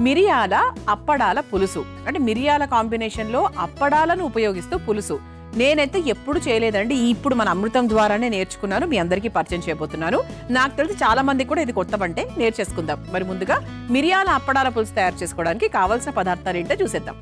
మిరియాల అప్పడాల పులుసు. అంటే మిరియాల కాంబినేషన్లో అప్పడాలను ఉపయోగిస్తూ పులుసు. నేనైతే ఎప్పుడు చేయలేదండి. ఇప్పుడు మన అమృతం ద్వారానే నేర్చుకున్నాను, మీ అందరికీ పరిచయం చేయబోతున్నాను. నాకు తెలిసి చాలా మంది కూడా ఇది కొత్త వంటే, నేర్చేసుకుందాం. మరి ముందుగా మిరియాల అప్పడాల పులుసు తయారు చేసుకోవడానికి కావాల్సిన పదార్థాలు ఏంటో చూసేద్దాం.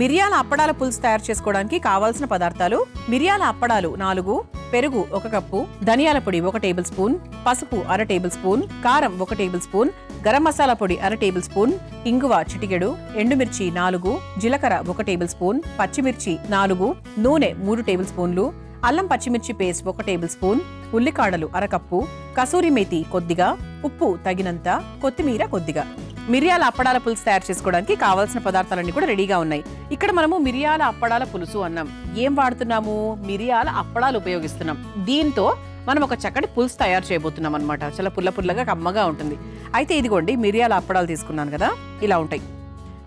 మిరియాల అప్పడాల పులుసు తయారు చేసుకోవడానికి కావాల్సిన పదార్థాలు: మిరియాల అప్పడాలు 4, పెరుగు 1 కప్పు, ధనియాల పొడి 1 టేబుల్ స్పూన్, పసుపు 1/2 టేబుల్ స్పూన్, కారం 1 టేబుల్ స్పూన్, గరం మసాలా పొడి 1/2 టేబుల్ స్పూన్, ఇంగువ చిటికెడు, ఎండుమిర్చి 4, జీలకర్ర 1 టేబుల్ స్పూన్, పచ్చిమిర్చి 4, నూనె 3 టేబుల్ స్పూన్లు, అల్లం పచ్చిమిర్చి పేస్ట్ 1 టేబుల్ స్పూన్, ఉల్లికాడలు 1/2 కప్పు, కసూరి మేతి కొద్దిగా, ఉప్పు తగినంత, కొత్తిమీర కొద్దిగా. మిరియాల అప్పడాల పులుసు తయారు చేసుకోవడానికి కావాల్సిన పదార్థాలన్నీ కూడా రెడీగా ఉన్నాయి. ఇక్కడ మనము మిరియాల అప్పడాల పులుసు అన్నాం. ఏం వాడుతున్నాము? మిరియాల అప్పడాలు ఉపయోగిస్తున్నాం. దీంతో మనం ఒక చక్కటి పులుసు తయారు చేయబోతున్నాం అనమాట. చాలా పుల్లగా కమ్మగా ఉంటుంది. అయితే ఇదిగోండి మిరియాల అప్పడాలు తీసుకున్నాను కదా, ఇలా ఉంటాయి.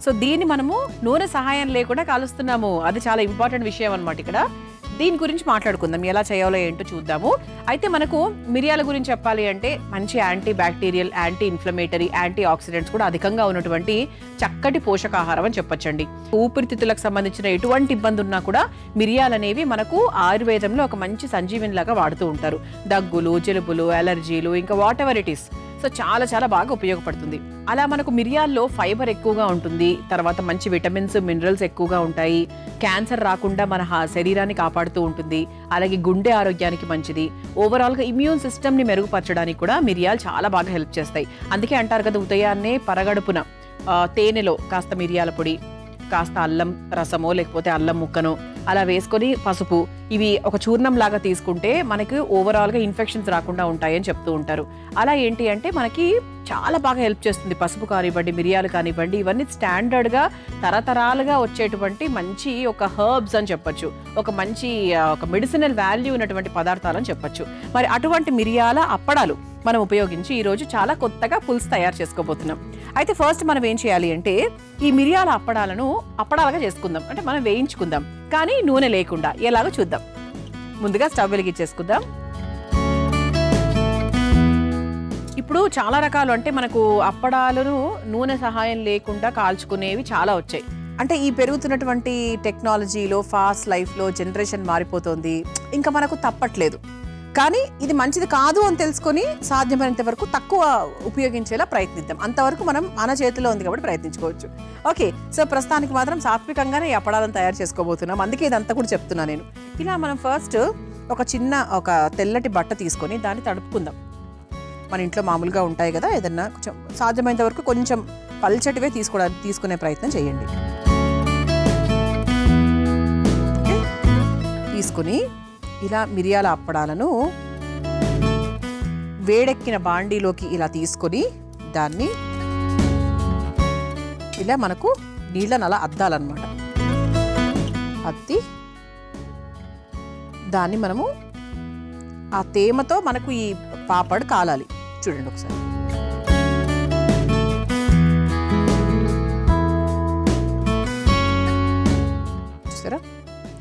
సో దీన్ని మనము నూనె సహాయం లేకుండా కాలుస్తున్నాము. అది చాలా ఇంపార్టెంట్ విషయం అనమాట. ఇక్కడ దీని గురించి మాట్లాడుకుందాం, ఎలా చేయాలో ఏంటో చూద్దాము. అయితే మనకు మిరియాల గురించి చెప్పాలి అంటే మంచి antibacterial, anti inflammatory, antioxidants కూడా అధికంగా ఉన్నటువంటి చక్కటి పోషకాహారం అని చెప్పొచ్చండి. ఊపిరితిత్తులకు సంబంధించిన ఎటువంటి ఇబ్బంది ఉన్నా కూడా మిరియాలు అనేవి మనకు ఆయుర్వేదంలో ఒక మంచి సంజీవిని లాగా వాడుతూ ఉంటారు. దగ్గులు, జలుబులు, అలర్జీలు, ఇంకా what ever it is. So చాలా బాగా ఉపయోగపడుతుంది. అలా మనకు మిరియాల్లో ఫైబర్ ఎక్కువగా ఉంటుంది, తర్వాత మంచి విటమిన్స్, మినరల్స్ ఎక్కువగా ఉంటాయి, క్యాన్సర్ రాకుండా మన శరీరాన్ని కాపాడుతూ ఉంటుంది, అలాగే గుండె ఆరోగ్యానికి మంచిది, ఓవరాల్గా ఇమ్యూన్ సిస్టమ్ని మెరుగుపరచడానికి కూడా మిరియాలు చాలా బాగా హెల్ప్ చేస్తాయి. అందుకే అంటారు కదా, ఉదయాన్నే పరగడుపున తేనెలో కాస్త మిరియాల పొడి, కాస్త అల్లం రసమో లేకపోతే అల్లం ముక్కనో అలా వేసుకొని పసుపు, ఇవి ఒక చూర్ణం లాగా తీసుకుంటే మనకి ఓవరాల్గా ఇన్ఫెక్షన్స్ రాకుండా ఉంటాయని చెప్తూ ఉంటారు. అలా ఏంటి అంటే మనకి చాలా బాగా హెల్ప్ చేస్తుంది. పసుపు కానివ్వండి, మిరియాలు కానివ్వండి, ఇవన్నీ స్టాండర్డ్గా తరతరాలుగా వచ్చేటువంటి మంచి ఒక హర్బ్స్ అని చెప్పొచ్చు. ఒక మంచి ఒక మెడిసినల్ వాల్యూ ఉన్నటువంటి పదార్థాలు అని చెప్పొచ్చు. మరి అటువంటి మిరియాల అప్పడాలు మనం ఉపయోగించి ఈరోజు చాలా కొత్తగా పులుసు తయారు చేసుకోబోతున్నాం. అయితే ఫస్ట్ మనం ఏం చేయాలి అంటే ఈ మిరియాల అప్పడాలను అప్పడాలుగా చేసుకుందాం. అంటే మనం వేయించుకుందాం, కానీ నూనె లేకుండా. ఎలాగో చూద్దాం. ముందుగా స్టవ్ వెలిగించేసుకుందాం. ఇప్పుడు చాలా రకాలు, అంటే మనకు అప్పడాలను నూనె సహాయం లేకుండా కాల్చుకునేవి చాలా వచ్చాయి. అంటే ఈ పెరుగుతున్నటువంటి టెక్నాలజీలో, ఫాస్ట్ లైఫ్లో జనరేషన్ మారిపోతుంది, ఇంకా మనకు తప్పట్లేదు. కానీ ఇది మంచిది కాదు అని తెలుసుకొని సాధ్యమైనంత వరకు తక్కువ ఉపయోగించేలా ప్రయత్నిద్దాం. అంతవరకు మనం మన చేతిలో ఉంది కాబట్టి ప్రయత్నించుకోవచ్చు. ఓకే, సో ప్రస్తుతానికి మాత్రం సాత్వికంగానే ఈ అప్పడాలను తయారు చేసుకోబోతున్నాం. అందుకే ఇదంతా కూడా చెప్తున్నా నేను. ఇలా మనం ఫస్ట్ ఒక తెల్లటి బట్ట తీసుకొని దాన్ని తడుపుకుందాం. మన ఇంట్లో మామూలుగా ఉంటాయి కదా, ఏదన్నా కొంచెం సాధ్యమైనంత వరకు కొంచెం పల్చటివే తీసుకునే ప్రయత్నం చేయండి. తీసుకుని ఇలా మిరియాల అప్పడాలను వేడెక్కిన బాండీలోకి ఇలా తీసుకొని దాన్ని ఇలా మనకు నీళ్ళని అలా అద్దాలన్నమాట. అద్ది దాన్ని మనము ఆ తేమతో మనకు ఈ పాపడ్ కాలాలి. చూడండి ఒకసారి.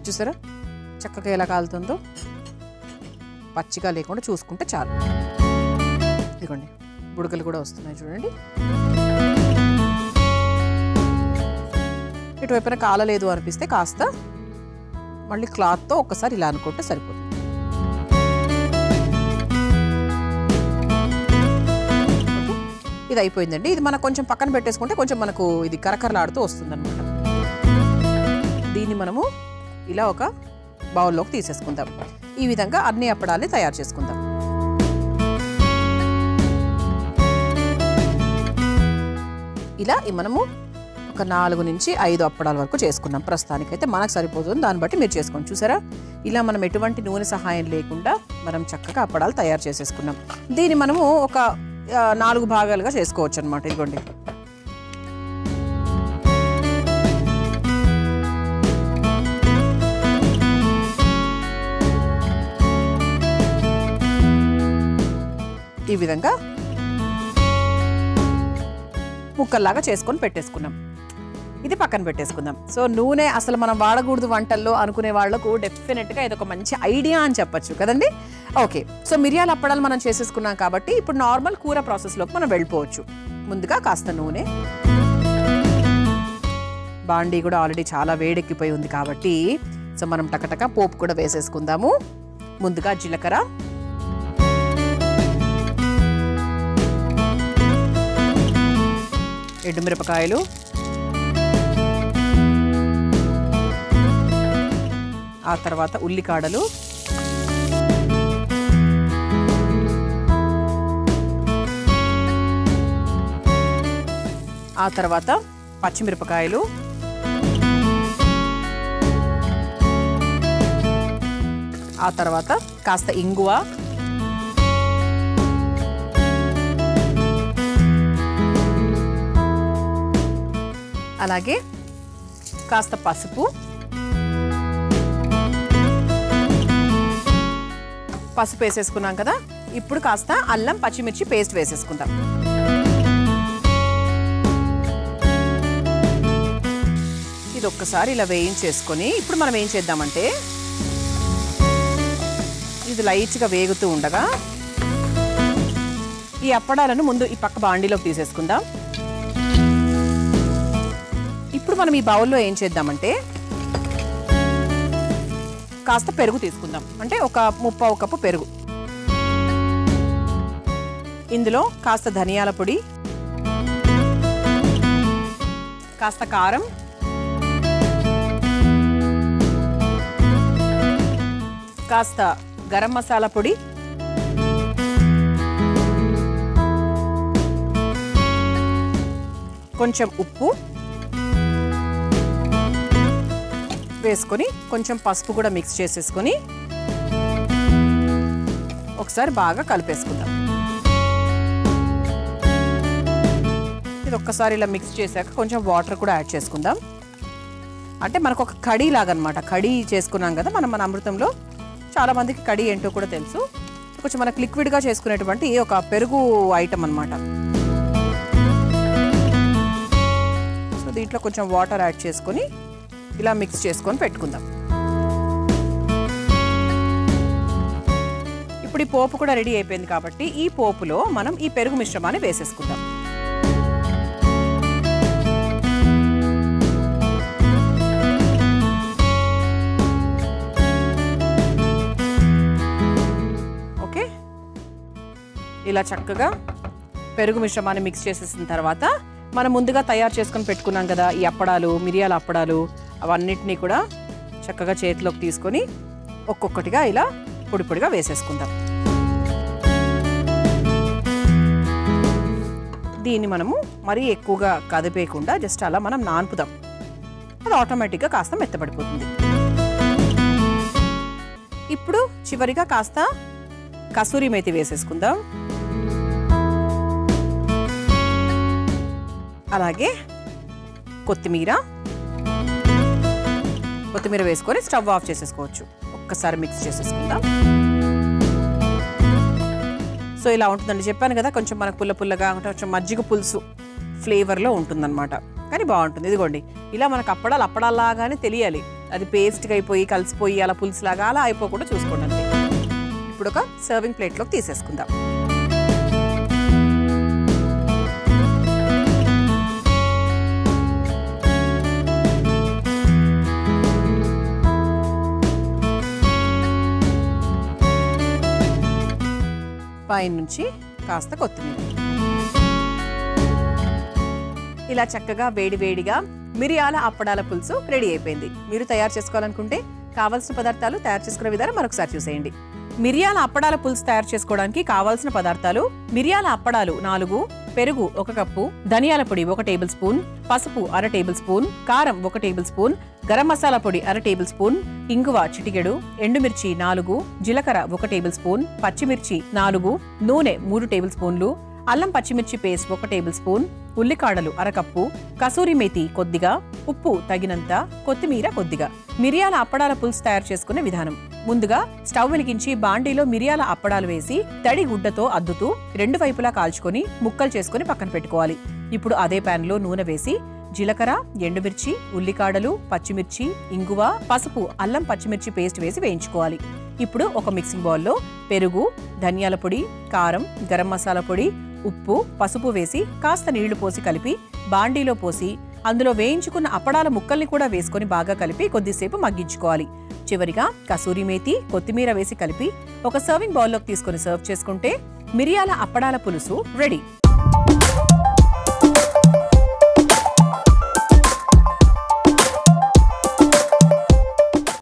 చూసారా చక్కగా ఎలా కాలుతుందో. పచ్చిగా లేకుండా చూసుకుంటే చాలు. ఇదిగోండి బుడగలు కూడా వస్తున్నాయి చూడండి. ఇటువైపున కాలలేదు అనిపిస్తే కాస్త మళ్ళీ క్లాత్తో ఒక్కసారి ఇలా అనుకుంటే సరిపోతుంది. ఇది అయిపోయిందండి. ఇది మనం కొంచెం పక్కన పెట్టేసుకుంటే కొంచెం మనకు ఇది కరకరలాడుతూ వస్తుందన్నమాట. దీన్ని మనము ఇలా ఒక బౌల్లోకి తీసేసుకుందాం. ఈ విధంగా అన్ని అప్పడాలు తయారు చేసుకుందాం. ఇలా మనము ఒక 4 నుంచి 5 అప్పడాల వరకు చేసుకున్నాం. ప్రస్తుతానికైతే మనకు సరిపోతుంది, దాన్ని బట్టి మీరు చేసుకోండి. చూసారా, ఇలా మనం ఎటువంటి నూనె సహాయం లేకుండా మనం చక్కగా అప్పడాలు తయారు చేసేసుకున్నాం. దీన్ని మనము ఒక 4 భాగాలుగా చేసుకోవచ్చు అన్నమాట. ఇదిగోండి. ఈ విధంగా ముక్కల్లాగా చేసుకొని పెట్టేసుకున్నాం. ఇది పక్కన పెట్టేసుకుందాం. సో నూనె అసలు మనం వాడకూడదు వంటల్లో అనుకునే వాళ్లకు డెఫినెట్గా ఇది ఒక మంచి ఐడియా అని చెప్పొచ్చు కదండి. ఓకే, సో మిరియాల అప్పడాలు మనం చేసేసుకున్నాం కాబట్టి ఇప్పుడు నార్మల్ కూర ప్రాసెస్లోకి మనం వెళ్ళిపోవచ్చు. ముందుగా కాస్త నూనె, బాండీ కూడా ఆల్రెడీ చాలా వేడెక్కిపోయి ఉంది కాబట్టి సో మనం టకటక పోపు కూడా వేసేసుకుందాము. ముందుగా జీలకర్ర, ఎండుమిరపకాయలు, ఆ తర్వాత ఉల్లికాడలు, ఆ తర్వాత పచ్చిమిరపకాయలు, ఆ తర్వాత కాస్త ఇంగువ, అలాగే కాస్త పసుపు, పసుపు వేసేసుకున్నాం కదా. ఇప్పుడు కాస్త అల్లం పచ్చిమిర్చి పేస్ట్ వేసేసుకుందాం. ఇది ఒక్కసారి ఇలా వేయించేసుకొని ఇప్పుడు మనం ఏం చేద్దామంటే ఇది లైట్గా వేగుతూ ఉండగా ఈ అప్పడాలను ముందు ఈ పక్క బాండీలోకి తీసేసుకుందాం. ఇప్పుడు మనం ఈ బౌల్లో ఏం చేద్దామంటే కాస్త పెరుగు తీసుకుందాం. అంటే ఒక 1/2 కప్పు పెరుగు. ఇందులో కాస్త ధనియాల పొడి, కాస్త కారం, కాస్త గరం మసాలా పొడి, కొంచెం ఉప్పు వేసుకొని కొంచెం పసుపు కూడా మిక్స్ చేసేసుకొని ఒకసారి బాగా కలిపేసుకుందాం. ఇది ఒక్కసారి ఇలా మిక్స్ చేశాక కొంచెం వాటర్ కూడా యాడ్ చేసుకుందాం. అంటే మనకు ఒక కడీ లాగా అనమాట. కడీ చేసుకున్నాం కదా మన అమృతంలో. చాలామందికి కడీ ఏంటో కూడా తెలుసు. కొంచెం మనకు లిక్విడ్గా చేసుకునేటువంటి ఒక పెరుగు ఐటమ్ అనమాట. సో దీంట్లో కొంచెం వాటర్ యాడ్ చేసుకొని ఇలా మిక్స్ చేసుకొని పెట్టుకుందాం. ఇప్పుడు ఈ పోపు కూడా రెడీ అయిపోయింది కాబట్టి ఈ పోపులో మనం ఈ పెరుగు మిశ్రమాన్ని వేసేసుకుందాం. ఓకే, ఇలా చక్కగా పెరుగు మిశ్రమాన్ని మిక్స్ చేసేసిన తర్వాత మనం ముందుగా తయారు చేసుకొని పెట్టుకున్నాం కదా ఈ అప్పడాలు, మిరియాల అప్పడాలు, అవన్నిటినీ కూడా చక్కగా చేతిలోకి తీసుకొని ఒక్కొక్కటిగా ఇలా పొడి పొడిగా వేసేసుకుందాం. దీన్ని మనము మరీ ఎక్కువగా కదిపేయకుండా జస్ట్ అలా మనం నాన్పుదాం. అది ఆటోమేటిక్గా కాస్త మెత్తబడిపోతుంది. ఇప్పుడు చివరిగా కాస్త కసూరి మేతి వేసేసుకుందాం. అలాగే కొత్తిమీర వేసుకొని స్టవ్ ఆఫ్ చేసేసుకోవచ్చు. ఒక్కసారి మిక్స్ చేసేసుకుందాం. సో ఇలా ఉంటుందండి. చెప్పాను కదా కొంచెం మనకు పుల్లగా కొంచెం మజ్జిగ పులుసు ఫ్లేవర్లో ఉంటుందన్నమాట. కానీ బాగుంటుంది. ఇదిగోండి ఇలా మనకు అప్పడాలాగానే తెలియాలి. అది పేస్ట్గా అయిపోయి కలిసిపోయి అలా పులుసులాగా అలా అయిపోకుండా చూసుకోండి అంతే. ఇప్పుడు ఒక సర్వింగ్ ప్లేట్లోకి తీసేసుకుందాం. పైనుంచి కాస్త కొత్తిమీర. ఇలా చక్కగా వేడివేడిగా మిరియాల అప్పడాల పులుసు రెడీ అయిపోయింది. మీరు తయారు చేసుకోవాలనుకుంటే కావాల్సిన పదార్థాలు, తయారు చేసుకునే విధానం మరొకసారి చూసేయండి. మిరియాల అప్పడాల పులుసు తయారు చేసుకోవడానికి కావాల్సిన పదార్థాలు: మిరియాల అప్పడాలు 4, పెరుగు 1 కప్పు, ధనియాల పొడి 1 టేబుల్ స్పూన్, పసుపు 1/2 టేబుల్ స్పూన్, కారం 1 టేబుల్ స్పూన్, గరం మసాలా పొడి 1/2 టేబుల్ స్పూన్, ఇంగువ చిటికెడు, ఎండుమిర్చి 4, జీలకర్ర 1 టేబుల్ స్పూన్, పచ్చిమిర్చి 4, నూనె 3 టేబుల్ స్పూన్లు, అల్లం పచ్చిమిర్చి పేస్ట్ 1 టేబుల్ స్పూన్, ఉల్లికాడలు 1/2 కప్పు, కసూరి మేతి కొద్దిగా, ఉప్పు తగినంత, కొత్తిమీర కొద్దిగా. మిరియాల అప్పడాల పులుసు తయారు చేసుకునే విధానం: ముందుగా స్టవ్ వెలిగించి బాండీలో మిరియాల అప్పడాలు వేసి తడి గుడ్డతో అద్దుతూ 2 వైపులా కాల్చుకొని ముక్కలు చేసుకుని పక్కన పెట్టుకోవాలి. ఇప్పుడు అదే ప్యాన్ లో నూనె వేసి జీలకర్ర, ఎండుమిర్చి, ఉల్లికాడలు, పచ్చిమిర్చి, ఇంగువ, పసుపు, అల్లం పచ్చిమిర్చి పేస్ట్ వేసి వేయించుకోవాలి. ఇప్పుడు ఒక మిక్సింగ్ బౌల్లో పెరుగు, ధనియాల పొడి, కారం, గరం మసాలా పొడి, ఉప్పు, పసుపు వేసి కాస్త నీళ్లు పోసి కలిపి బాండీలో పోసి అందులో వేయించుకున్న అప్పడాల ముక్కల్ని కూడా వేసుకొని బాగా కలిపి కొద్దిసేపు మగ్గించుకోవాలి. చివరిగా కసూరి మేతి, కొత్తిమీర వేసి కలిపి ఒక సర్వింగ్ బౌల్లోకి తీసుకొని సర్వ్ చేసుకుంటే మిరియాల అప్పడాల పులుసు రెడీ.